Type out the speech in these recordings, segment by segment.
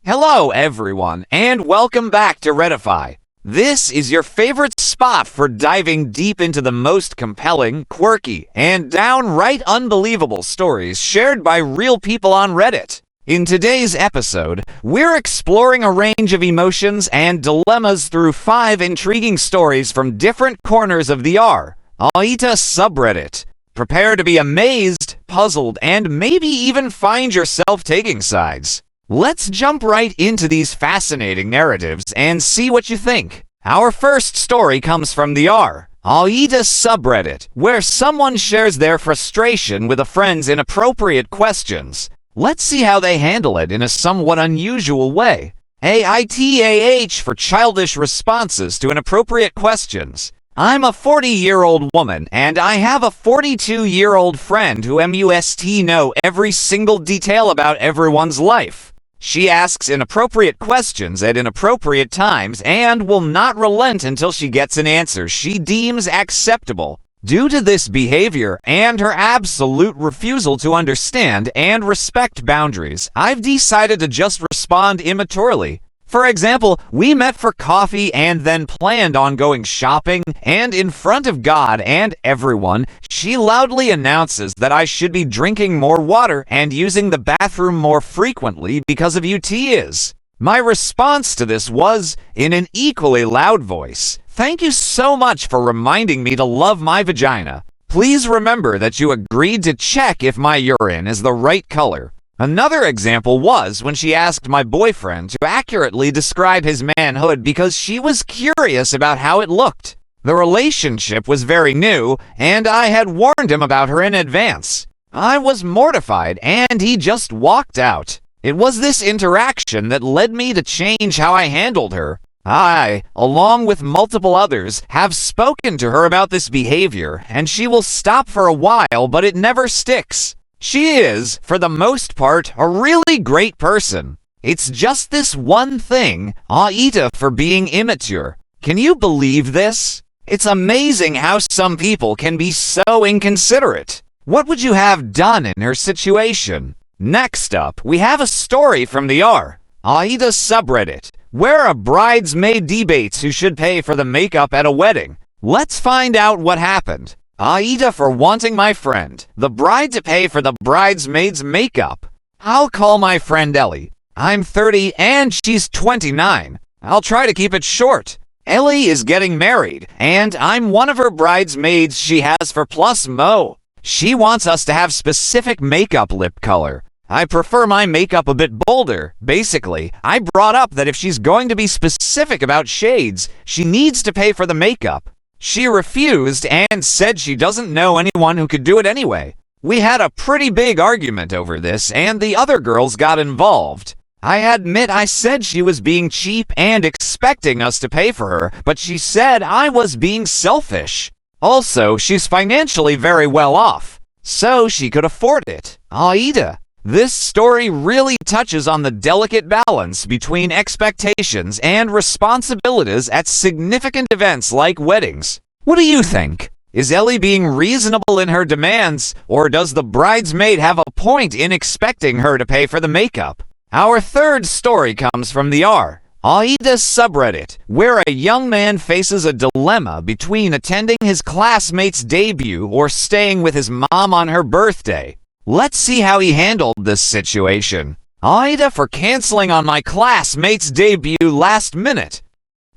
Hello everyone, and welcome back to Redify. This is your favorite spot for diving deep into the most compelling, quirky, and downright unbelievable stories shared by real people on Reddit. In today's episode, we're exploring a range of emotions and dilemmas through 5 intriguing stories from different corners of the r/Aita subreddit. Prepare to be amazed, puzzled, and maybe even find yourself taking sides. Let's jump right into these fascinating narratives and see what you think. Our first story comes from the r/Aita subreddit, where someone shares their frustration with a friend's inappropriate questions. Let's see how they handle it in a somewhat unusual way. AITAH for childish responses to inappropriate questions. I'm a 40-year-old woman, and I have a 42-year-old friend who must know every single detail about everyone's life. She asks inappropriate questions at inappropriate times and will not relent until she gets an answer she deems acceptable. Due to this behavior and her absolute refusal to understand and respect boundaries, I've decided to just respond immaturely. For example, we met for coffee and then planned on going shopping, and in front of God and everyone, she loudly announces that I should be drinking more water and using the bathroom more frequently because of UTIs. My response to this was, in an equally loud voice, "Thank you so much for reminding me to love my vagina. Please remember that you agreed to check if my urine is the right color." Another example was when she asked my boyfriend to accurately describe his manhood because she was curious about how it looked. The relationship was very new, and I had warned him about her in advance. I was mortified, and he just walked out. It was this interaction that led me to change how I handled her. I, along with multiple others, have spoken to her about this behavior, and she will stop for a while, but it never sticks. She is, for the most part, a really great person. It's just this one thing, Aita for being immature. Can you believe this? It's amazing how some people can be so inconsiderate. What would you have done in her situation? Next up, we have a story from the r/Aita subreddit, where a bridesmaid debates who should pay for the makeup at a wedding. Let's find out what happened. Aita for wanting my friend, the bride, to pay for the bridesmaid's makeup. I'll call my friend Ellie. I'm 30 and she's 29. I'll try to keep it short. Ellie is getting married, and I'm one of her bridesmaids she has for plus mo. She wants us to have specific makeup lip color. I prefer my makeup a bit bolder. Basically, I brought up that if she's going to be specific about shades, she needs to pay for the makeup. She refused and said she doesn't know anyone who could do it anyway. We had a pretty big argument over this, and the other girls got involved. I admit I said she was being cheap and expecting us to pay for her, but she said I was being selfish. Also, she's financially very well off, so she could afford it. Aita. This story really touches on the delicate balance between expectations and responsibilities at significant events like weddings. What do you think? Is Ellie being reasonable in her demands, or does the bridesmaid have a point in expecting her to pay for the makeup? Our third story comes from the r/Aita subreddit, where a young man faces a dilemma between attending his classmate's debut or staying with his mom on her birthday. Let's see how he handled this situation. Aita for canceling on my classmate's debut last minute.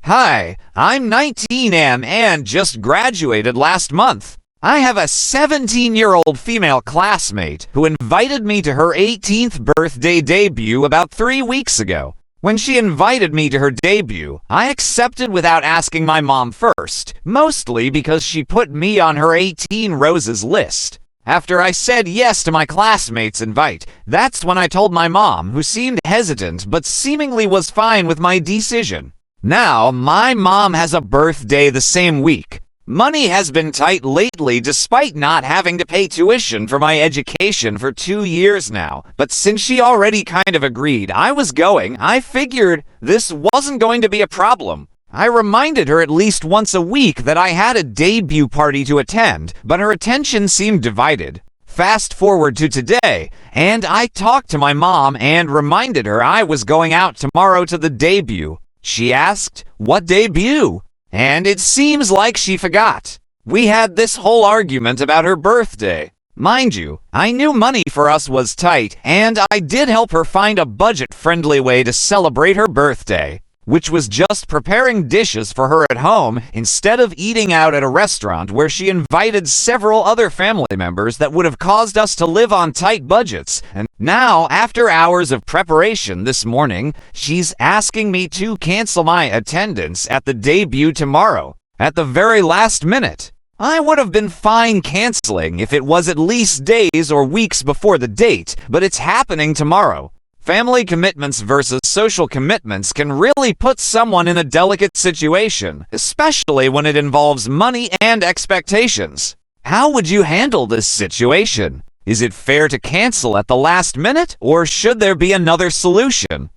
Hi, I'm 19 and just graduated last month. I have a 17-year-old female classmate who invited me to her 18th birthday debut about 3 weeks ago. When she invited me to her debut, I accepted without asking my mom first, mostly because she put me on her 18 roses list. After I said yes to my classmate's invite, that's when I told my mom, who seemed hesitant but seemingly was fine with my decision. Now, my mom has a birthday the same week. Money has been tight lately despite not having to pay tuition for my education for 2 years now, but since she already kind of agreed I was going, I figured this wasn't going to be a problem. I reminded her at least once a week that I had a debut party to attend, but her attention seemed divided. Fast forward to today, and I talked to my mom and reminded her I was going out tomorrow to the debut. She asked, "What debut?" And it seems like she forgot. We had this whole argument about her birthday. Mind you, I knew money for us was tight, and I did help her find a budget-friendly way to celebrate her birthday, which was just preparing dishes for her at home instead of eating out at a restaurant where she invited several other family members that would have caused us to live on tight budgets. And now, after hours of preparation this morning, she's asking me to cancel my attendance at the debut tomorrow, at the very last minute. I would have been fine canceling if it was at least days or weeks before the date, but it's happening tomorrow. Family commitments versus social commitments can really put someone in a delicate situation, especially when it involves money and expectations. How would you handle this situation? Is it fair to cancel at the last minute, or should there be another solution?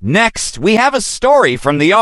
Next, we have a story from the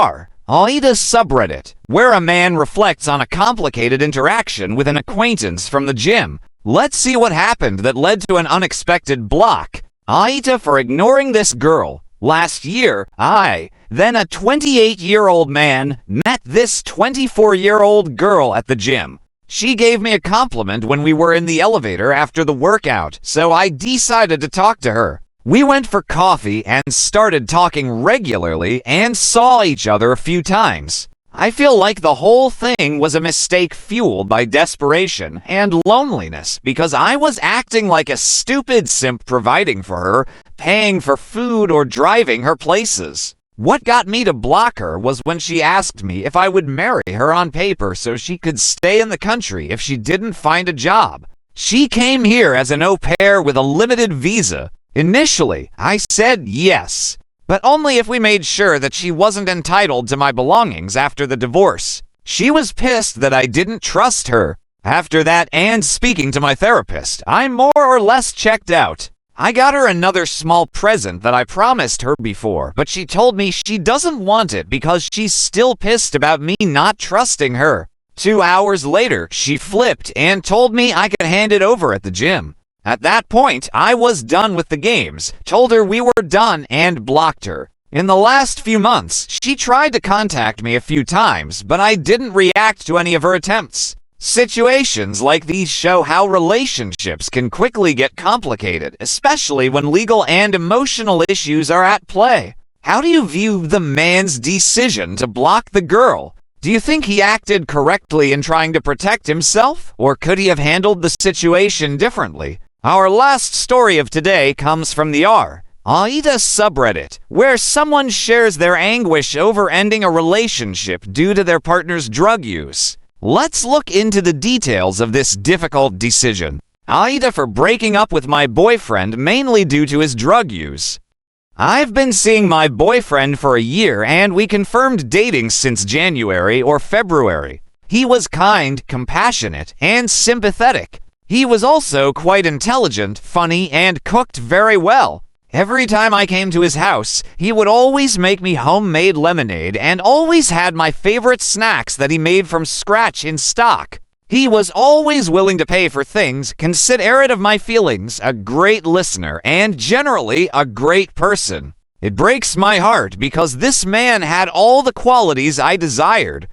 Aida subreddit, where a man reflects on a complicated interaction with an acquaintance from the gym. Let's see what happened that led to an unexpected block. Aida for ignoring this girl. Last year, then a 28-year-old man, met this 24-year-old girl at the gym. She gave me a compliment when we were in the elevator after the workout, so I decided to talk to her. We went for coffee and started talking regularly and saw each other a few times. I feel like the whole thing was a mistake fueled by desperation and loneliness because I was acting like a stupid simp providing for her, paying for food or driving her places. What got me to block her was when she asked me if I would marry her on paper so she could stay in the country if she didn't find a job. She came here as an au pair with a limited visa. Initially, I said yes, but only if we made sure that she wasn't entitled to my belongings after the divorce. She was pissed that I didn't trust her. After that and speaking to my therapist, I more or less checked out. I got her another small present that I promised her before, but she told me she doesn't want it because she's still pissed about me not trusting her. 2 hours later, she flipped and told me I could hand it over at the gym. At that point, I was done with the games, told her we were done, and blocked her. In the last few months, she tried to contact me a few times, but I didn't react to any of her attempts. Situations like these show how relationships can quickly get complicated, especially when legal and emotional issues are at play. How do you view the man's decision to block the girl? Do you think he acted correctly in trying to protect himself, or could he have handled the situation differently? Our last story of today comes from the Aida subreddit, where someone shares their anguish over ending a relationship due to their partner's drug use. Let's look into the details of this difficult decision. Aida for breaking up with my boyfriend mainly due to his drug use. I've been seeing my boyfriend for a year and we confirmed dating since January or February. He was kind, compassionate, and sympathetic. He was also quite intelligent, funny, and cooked very well. Every time I came to his house, he would always make me homemade lemonade and always had my favorite snacks that he made from scratch in stock. He was always willing to pay for things, considerate of my feelings, a great listener, and generally a great person. It breaks my heart because this man had all the qualities I desired.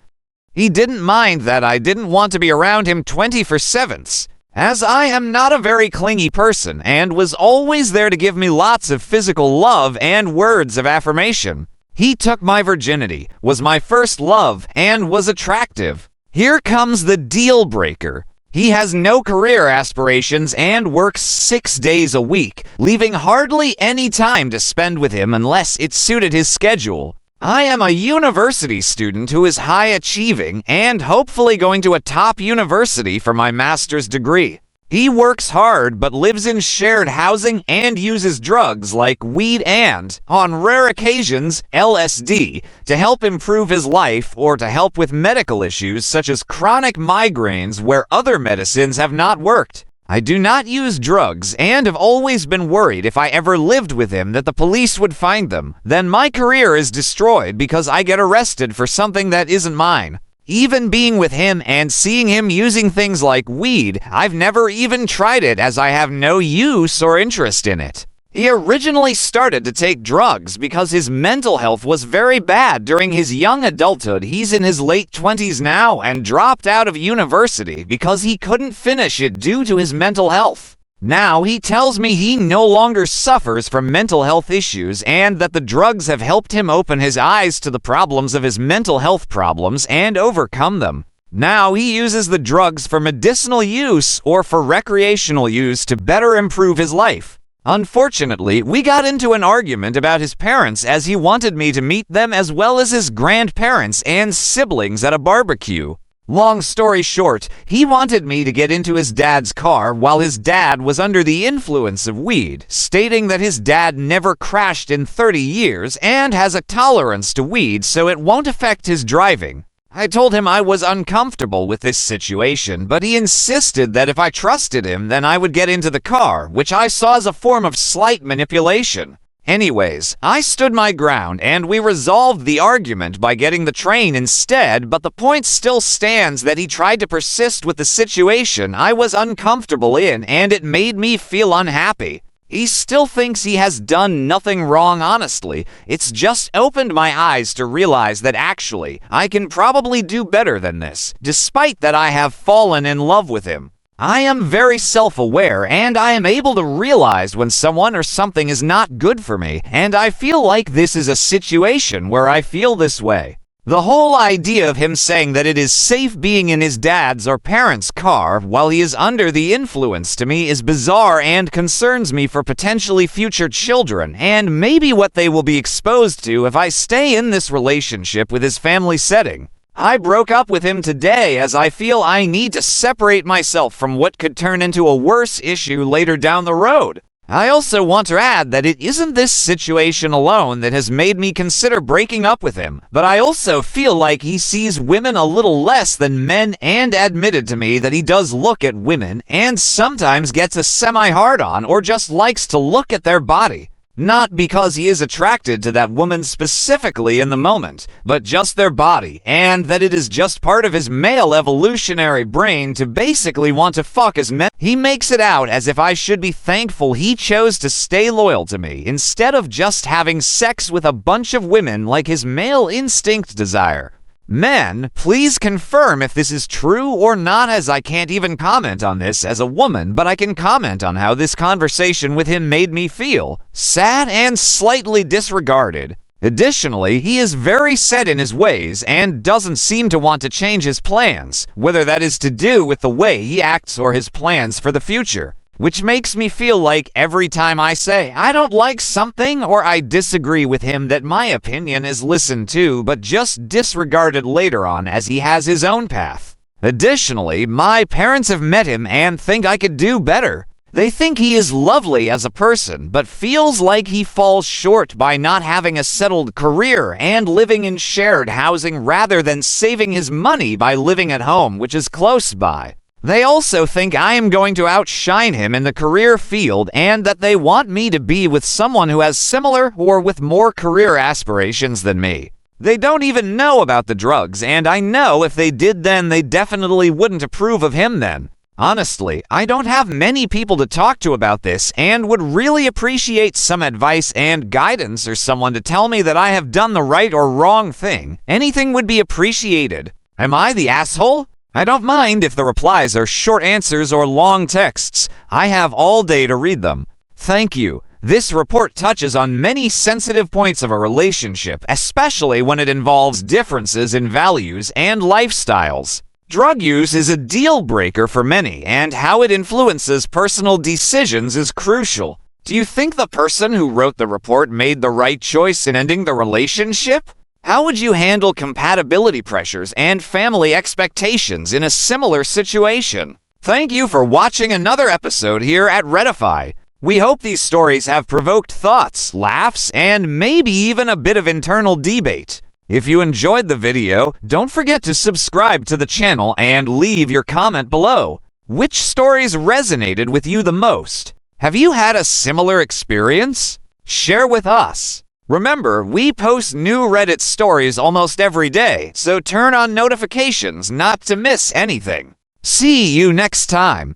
He didn't mind that I didn't want to be around him 24/7, as I am not a very clingy person, and was always there to give me lots of physical love and words of affirmation. He took my virginity, was my first love, and was attractive. Here comes the deal breaker. He has no career aspirations and works 6 days a week, leaving hardly any time to spend with him unless it suited his schedule. I am a university student who is high achieving and hopefully going to a top university for my master's degree. He works hard but lives in shared housing and uses drugs like weed and, on rare occasions, LSD to help improve his life or to help with medical issues such as chronic migraines where other medicines have not worked. I do not use drugs and have always been worried if I ever lived with him that the police would find them. Then my career is destroyed because I get arrested for something that isn't mine. Even being with him and seeing him using things like weed, I've never even tried it as I have no use or interest in it. He originally started to take drugs because his mental health was very bad during his young adulthood. He's in his late 20s now and dropped out of university because he couldn't finish it due to his mental health. Now he tells me he no longer suffers from mental health issues and that the drugs have helped him open his eyes to the problems of his mental health problems and overcome them. Now he uses the drugs for medicinal use or for recreational use to better improve his life. Unfortunately, we got into an argument about his parents as he wanted me to meet them as well as his grandparents and siblings at a barbecue. Long story short, he wanted me to get into his dad's car while his dad was under the influence of weed, stating that his dad never crashed in 30 years and has a tolerance to weed so it won't affect his driving. I told him I was uncomfortable with this situation, but he insisted that if I trusted him, then I would get into the car, which I saw as a form of slight manipulation. Anyways, I stood my ground and we resolved the argument by getting the train instead, but the point still stands that he tried to persist with the situation I was uncomfortable in and it made me feel unhappy. He still thinks he has done nothing wrong, honestly. It's just opened my eyes to realize that actually, I can probably do better than this, despite that I have fallen in love with him. I am very self-aware and I am able to realize when someone or something is not good for me, and I feel like this is a situation where I feel this way. The whole idea of him saying that it is safe being in his dad's or parents' car while he is under the influence to me is bizarre and concerns me for potentially future children and maybe what they will be exposed to if I stay in this relationship with his family setting. I broke up with him today as I feel I need to separate myself from what could turn into a worse issue later down the road. I also want to add that it isn't this situation alone that has made me consider breaking up with him, but I also feel like he sees women a little less than men and admitted to me that he does look at women and sometimes gets a semi-hard-on or just likes to look at their body. Not because he is attracted to that woman specifically in the moment, but just their body, and that it is just part of his male evolutionary brain to basically want to fuck as men. He makes it out as if I should be thankful he chose to stay loyal to me, instead of just having sex with a bunch of women like his male instinct desire. Men, please confirm if this is true or not, as I can't even comment on this as a woman, but I can comment on how this conversation with him made me feel. Sad and slightly disregarded. Additionally, he is very set in his ways and doesn't seem to want to change his plans, whether that is to do with the way he acts or his plans for the future. Which makes me feel like every time I say I don't like something or I disagree with him that my opinion is listened to but just disregarded later on as he has his own path. Additionally, my parents have met him and think I could do better. They think he is lovely as a person, but feels like he falls short by not having a settled career and living in shared housing rather than saving his money by living at home, which is close by. They also think I am going to outshine him in the career field and that they want me to be with someone who has similar or with more career aspirations than me. They don't even know about the drugs, and I know if they did then they definitely wouldn't approve of him then. Honestly, I don't have many people to talk to about this and would really appreciate some advice and guidance or someone to tell me that I have done the right or wrong thing. Anything would be appreciated. Am I the asshole? I don't mind if the replies are short answers or long texts. I have all day to read them. Thank you. This report touches on many sensitive points of a relationship, especially when it involves differences in values and lifestyles. Drug use is a deal breaker for many, and how it influences personal decisions is crucial. Do you think the person who wrote the report made the right choice in ending the relationship? How would you handle compatibility pressures and family expectations in a similar situation? Thank you for watching another episode here at Redify. We hope these stories have provoked thoughts, laughs, and maybe even a bit of internal debate. If you enjoyed the video, don't forget to subscribe to the channel and leave your comment below. Which stories resonated with you the most? Have you had a similar experience? Share with us. Remember, we post new Reddit stories almost every day, so turn on notifications not to miss anything. See you next time.